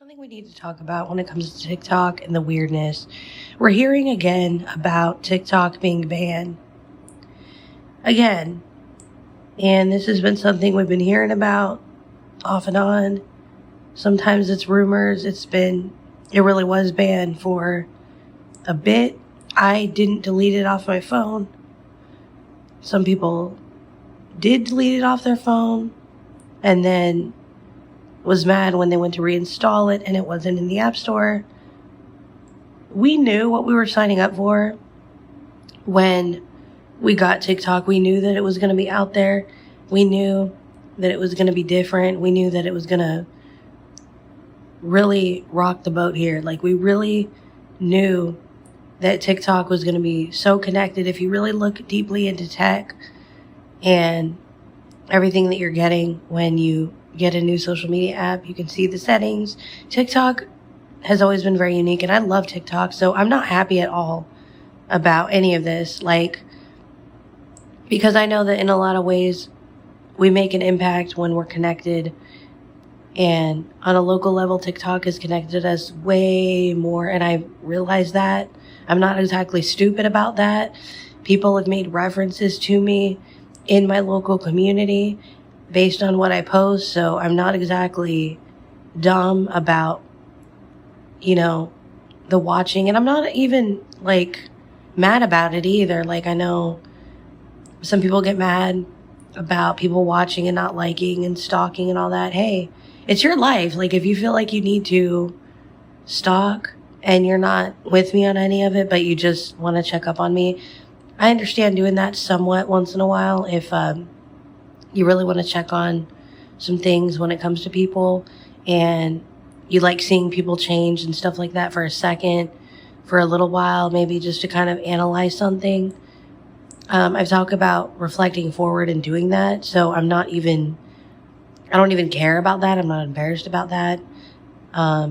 Something we need to talk about when it comes to TikTok and the weirdness. We're hearing again about TikTok being banned. Again. And this has been something we've been hearing about off and on. Sometimes it's rumors. It really was banned for a bit. I didn't delete it off my phone. Some people did delete it off their phone and then was mad when they went to reinstall it and it wasn't in the App Store. We knew what we were signing up for when we got TikTok. We knew that it was going to be out there. We knew that it was going to be different. We knew that it was going to really rock the boat here. Like, we really knew that TikTok was going to be so connected. If you really look deeply into tech and everything that you're getting when you get a new social media app, you can see the settings. TikTok has always been very unique, and I love TikTok, so I'm not happy at all about any of this. Because I know that in a lot of ways we make an impact when we're connected, and on a local level, TikTok has connected us way more, and I realize that. I'm not exactly stupid about that. People have made references to me in my local community based on what I post, so I'm not exactly dumb about, the watching, and I'm not even, mad about it either. I know some people get mad about people watching and not liking and stalking and all that. Hey, it's your life. If you feel like you need to stalk and you're not with me on any of it, but you just want to check up on me, I understand doing that somewhat once in a while if you really want to check on some things when it comes to people and you like seeing people change and stuff like that for a second, for a little while, maybe just to kind of analyze something. I've talked about reflecting forward and doing that, so I don't even care about that. I'm not embarrassed about that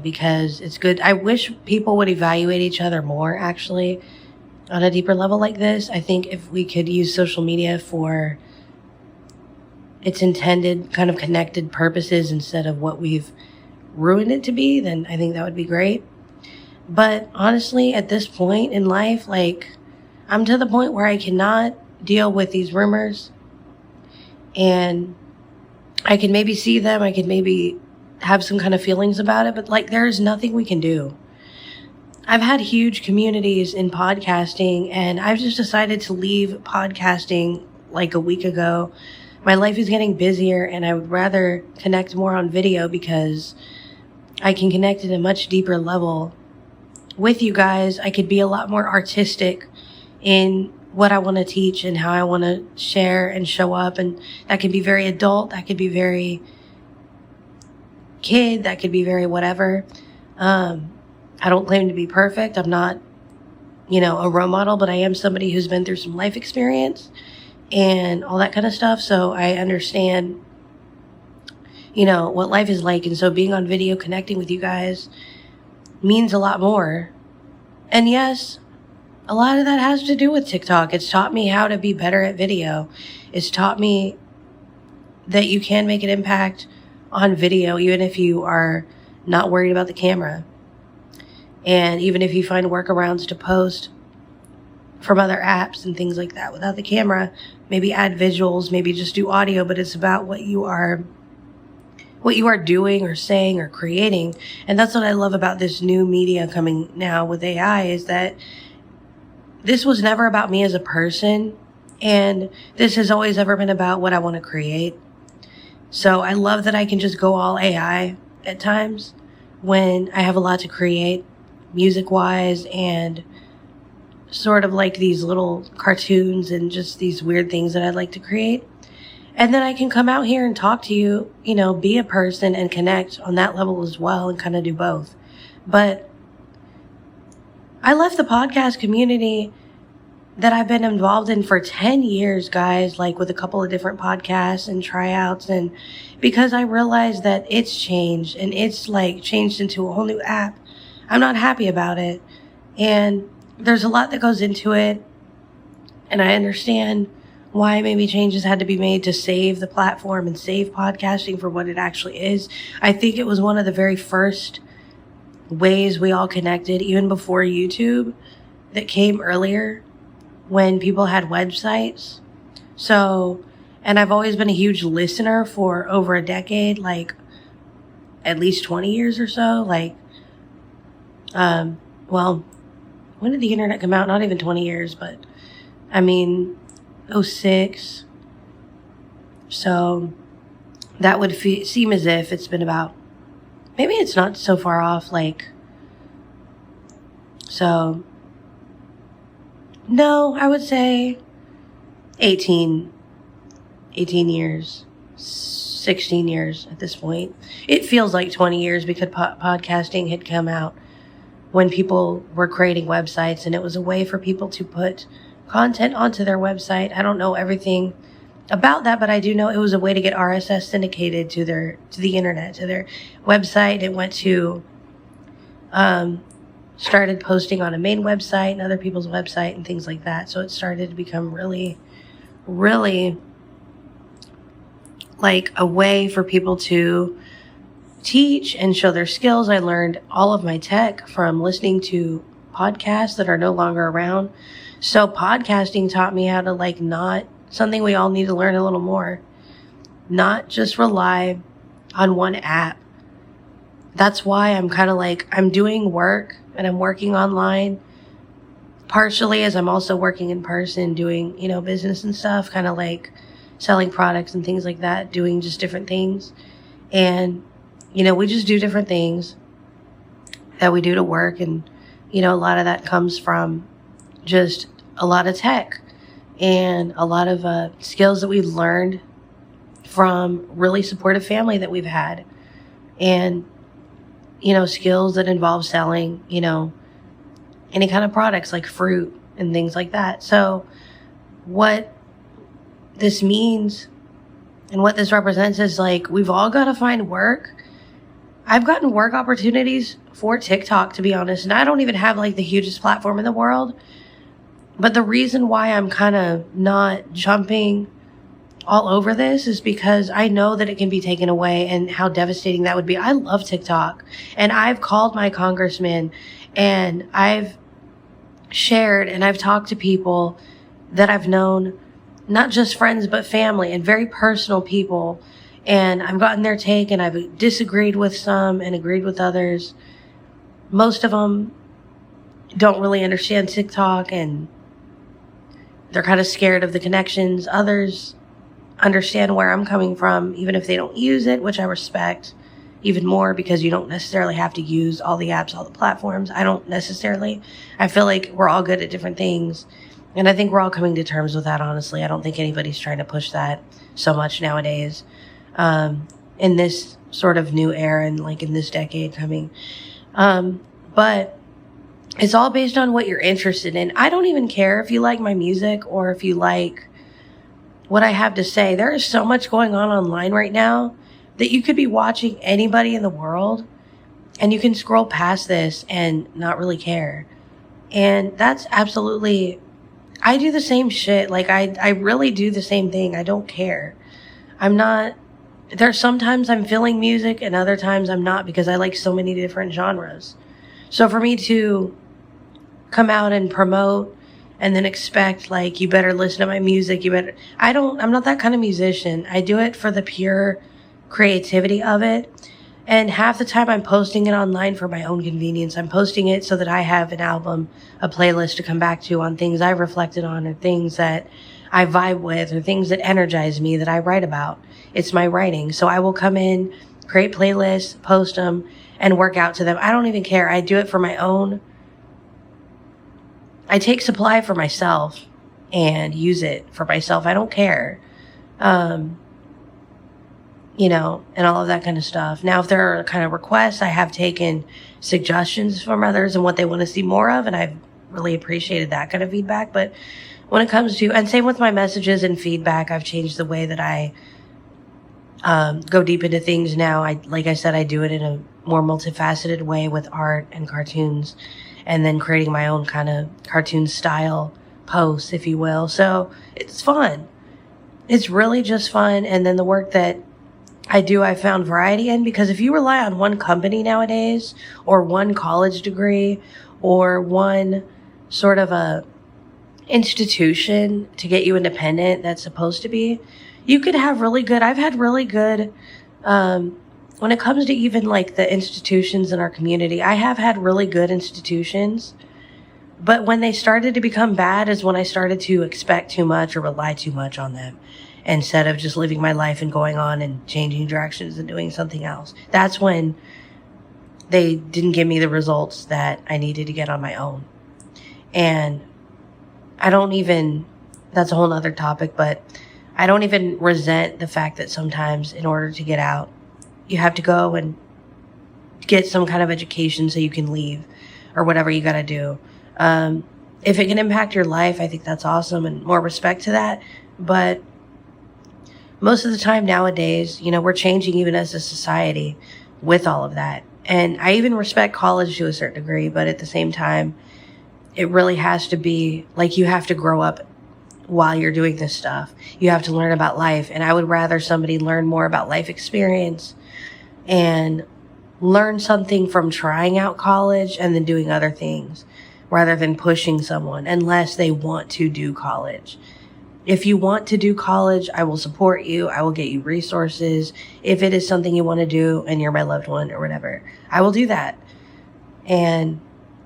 because it's good. I wish people would evaluate each other more, actually, on a deeper level like this. I think if we could use social media for its intended kind of connected purposes instead of what we've ruined it to be, then I think that would be great. But honestly, at this point in life, I'm to the point where I cannot deal with these rumors, and I can maybe see them. I could maybe have some kind of feelings about it, but there's nothing we can do. I've had huge communities in podcasting, and I've just decided to leave podcasting a week ago. My life is getting busier, and I would rather connect more on video because I can connect at a much deeper level with you guys. I could be a lot more artistic in what I want to teach and how I want to share and show up. And that could be very adult. That could be very kid. That could be very whatever. I don't claim to be perfect. I'm not, a role model, but I am somebody who's been through some life experience and all that kind of stuff. So I understand, what life is like. And so being on video, connecting with you guys means a lot more. And yes, a lot of that has to do with TikTok. It's taught me how to be better at video. It's taught me that you can make an impact on video, even if you are not worried about the camera. And even if you find workarounds to post from other apps and things like that without the camera, maybe add visuals, maybe just do audio, but it's about what you are doing or saying or creating. And that's what I love about this new media coming now with AI, is that this was never about me as a person, and this has always ever been about what I want to create. So I love that I can just go all AI at times when I have a lot to create, music-wise, and sort of these little cartoons and just these weird things that I'd like to create. And then I can come out here and talk to you, be a person and connect on that level as well and kind of do both. But I left the podcast community that I've been involved in for 10 years, guys, with a couple of different podcasts and tryouts, and because I realized that it's changed and it's changed into a whole new app. I'm not happy about it. And there's a lot that goes into it. And I understand why maybe changes had to be made to save the platform and save podcasting for what it actually is. I think it was one of the very first ways we all connected, even before YouTube, that came earlier when people had websites. So, and I've always been a huge listener for over a decade, like at least 20 years or so. Like, well, when did the internet come out? Not even 20 years, but I mean, '06. So that would seem as if it's been about, maybe it's not so far off, like, so, no, I would say 18 years, 16 years at this point. It feels like 20 years because podcasting had come out when people were creating websites, and it was a way for people to put content onto their website. I don't know everything about that, but I do know it was a way to get RSS syndicated to the internet, to their website. It went to, started posting on a main website and other people's website and things like that. So it started to become really, really like a way for people to teach and show their skills. I learned all of my tech from listening to podcasts that are no longer around. So podcasting taught me how to not something we all need to learn a little more, not just rely on one app. That's why I'm kind of I'm doing work and I'm working online partially as I'm also working in person, doing, business and stuff, kind of selling products and things like that, doing just different things. And, we just do different things that we do to work. And, a lot of that comes from just a lot of tech and a lot of skills that we've learned from really supportive family that we've had. And, skills that involve selling, any kind of products like fruit and things like that. So what this means and what this represents is we've all got to find work. I've gotten work opportunities for TikTok, to be honest, and I don't even have the hugest platform in the world. But the reason why I'm kind of not jumping all over this is because I know that it can be taken away and how devastating that would be. I love TikTok, and I've called my congressman and I've shared and I've talked to people that I've known, not just friends, but family and very personal people. And I've gotten their take and I've disagreed with some and agreed with others. Most of them don't really understand TikTok and they're kind of scared of the connections. Others understand where I'm coming from, even if they don't use it, which I respect even more because you don't necessarily have to use all the apps, all the platforms. I don't necessarily. I feel like we're all good at different things. And I think we're all coming to terms with that, honestly. I don't think anybody's trying to push that so much nowadays, in this sort of new era and in this decade coming. But it's all based on what you're interested in. I don't even care if you like my music or if you like what I have to say. There is so much going on online right now that you could be watching anybody in the world and you can scroll past this and not really care. And that's absolutely, I do the same shit. I really do the same thing. I don't care. There's sometimes I'm feeling music and other times I'm not because I like so many different genres. So for me to come out and promote and then expect you better listen to my music, I'm not that kind of musician. I do it for the pure creativity of it. And half the time I'm posting it online for my own convenience. I'm posting it so that I have an album, a playlist to come back to on things I've reflected on or things that I vibe with or things that energize me that I write about. It's my writing. So I will come in, create playlists, post them, and work out to them. I don't even care. I do it for my own. I take supply for myself and use it for myself. I don't care. And all of that kind of stuff. Now, if there are kind of requests, I have taken suggestions from others and what they want to see more of, and I've really appreciated that kind of feedback. But when it comes to, and same with my messages and feedback, I've changed the way that I go deep into things now. Like I said, I do it in a more multifaceted way with art and cartoons, and then creating my own kind of cartoon style posts, if you will. So it's fun. It's really just fun. And then the work that I found variety in, because if you rely on one company nowadays, or one college degree, or one sort of a institution to get you independent that's supposed to be, you could have really good, I've had really good, when it comes to even like the institutions in our community, I have had really good institutions. But when they started to become bad is when I started to expect too much or rely too much on them, instead of just living my life and going on and changing directions and doing something else. That's when they didn't give me the results that I needed to get on my own. And I don't even, that's a whole nother topic, but I don't even resent the fact that sometimes in order to get out, you have to go and get some kind of education so you can leave, or whatever you got to do. If it can impact your life, I think that's awesome, and more respect to that. But most of the time nowadays, we're changing even as a society with all of that. And I even respect college to a certain degree, but at the same time, it really has to be like, you have to grow up while you're doing this stuff. You have to learn about life. And I would rather somebody learn more about life experience and learn something from trying out college and then doing other things, rather than pushing someone unless they want to do college. If you want to do college, I will support you. I will get you resources. If it is something you want to do and you're my loved one or whatever, I will do that. And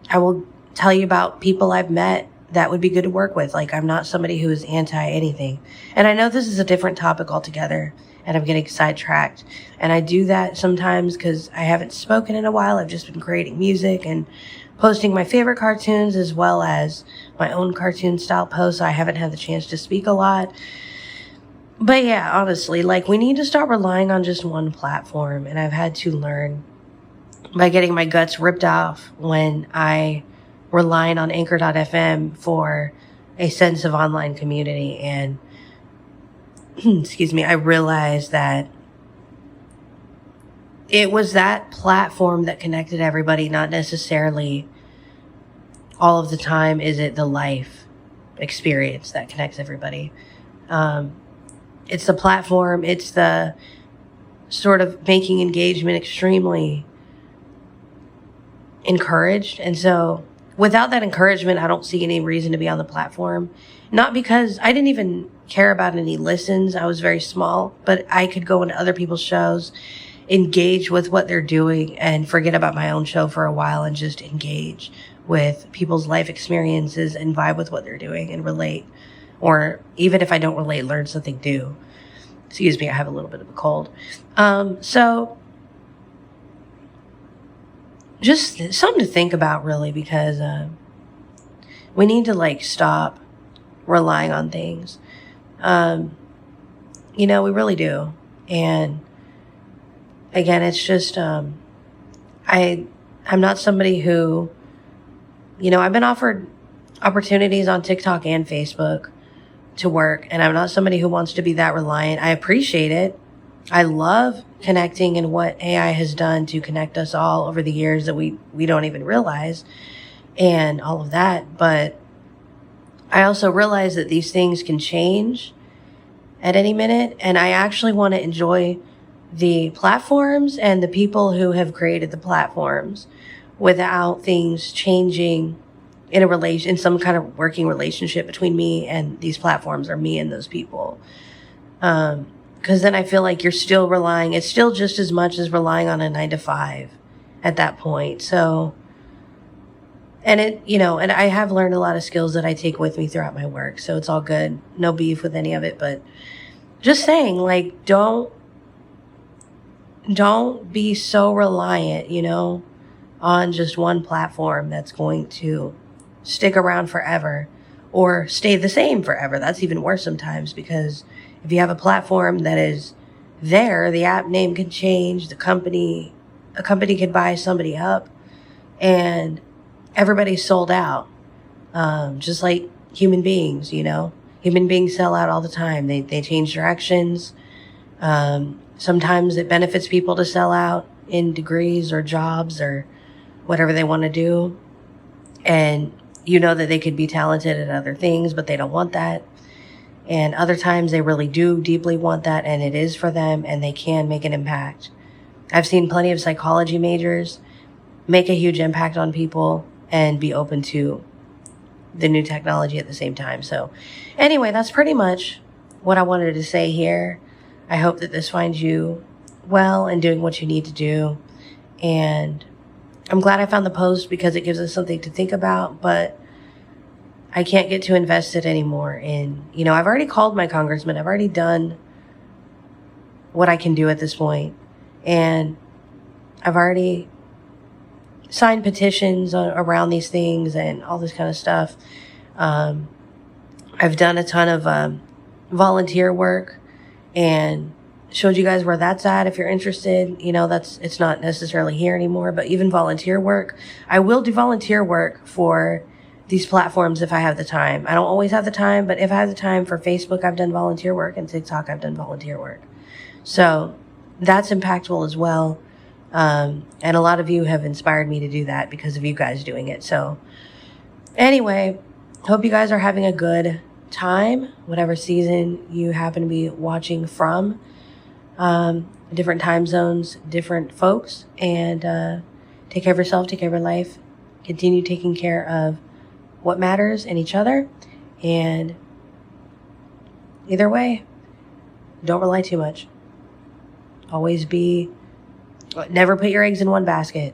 I will tell you about people I've met that would be good to work with. Like, I'm not somebody who is anti anything. And I know this is a different topic altogether, and I'm getting sidetracked. And I do that sometimes because I haven't spoken in a while. I've just been creating music and posting my favorite cartoons, as well as my own cartoon style posts. I haven't had the chance to speak a lot. But yeah, honestly, like, we need to stop relying on just one platform. And I've had to learn by getting my guts ripped off when I relied on Anchor.fm for a sense of online community. And excuse me, I realized that it was that platform that connected everybody, not necessarily all of the time is it the life experience that connects everybody. It's the platform, it's the sort of making engagement extremely encouraged. And so without that encouragement, I don't see any reason to be on the platform. Not because I didn't even care about any listens. I was very small, but I could go into other people's shows, engage with what they're doing, and forget about my own show for a while and just engage with people's life experiences and vibe with what they're doing and relate. Or even if I don't relate, learn something new. Excuse me, I have a little bit of a cold. So just something to think about, really, because we need to stop relying on things. We really do. And again, it's just I'm not somebody who, I've been offered opportunities on TikTok and Facebook to work, and I'm not somebody who wants to be that reliant. I appreciate it. I love connecting and what AI has done to connect us all over the years that we don't even realize, and all of that. But I also realize that these things can change at any minute, and I actually want to enjoy the platforms and the people who have created the platforms without things changing in some kind of working relationship between me and these platforms, or me and those people. Because then I feel like it's still just as much as relying on a 9-to-5 at that point. So, and and I have learned a lot of skills that I take with me throughout my work. So it's all good. No beef with any of it, but just saying, don't be so reliant, on just one platform that's going to stick around forever or stay the same forever. That's even worse sometimes, because if you have a platform that is there, the app name can change, a company could buy somebody up, and everybody's sold out. Just like human beings, human beings sell out all the time. They change directions. Sometimes it benefits people to sell out in degrees or jobs or whatever they want to do. And that they could be talented at other things, but they don't want that. And other times they really do deeply want that and it is for them and they can make an impact. I've seen plenty of psychology majors make a huge impact on people and be open to the new technology at the same time. So anyway, that's pretty much what I wanted to say here. I hope that this finds you well and doing what you need to do. And I'm glad I found the post because it gives us something to think about, but I can't get too invested anymore in, I've already called my congressman. I've already done what I can do at this point. And I've already signed petitions around these things and all this kind of stuff. I've done a ton of volunteer work and showed you guys where that's at. If you're interested, it's not necessarily here anymore, but even volunteer work, I will do volunteer work for these platforms if I have the time. I don't always have the time, but if I have the time for Facebook, I've done volunteer work, and TikTok, I've done volunteer work. So that's impactful as well. And a lot of you have inspired me to do that because of you guys doing it. So anyway, hope you guys are having a good time, whatever season you happen to be watching from. Different time zones, different folks, and take care of yourself, take care of your life, continue taking care of what matters and each other. And either way, don't rely too much. Never put your eggs in one basket.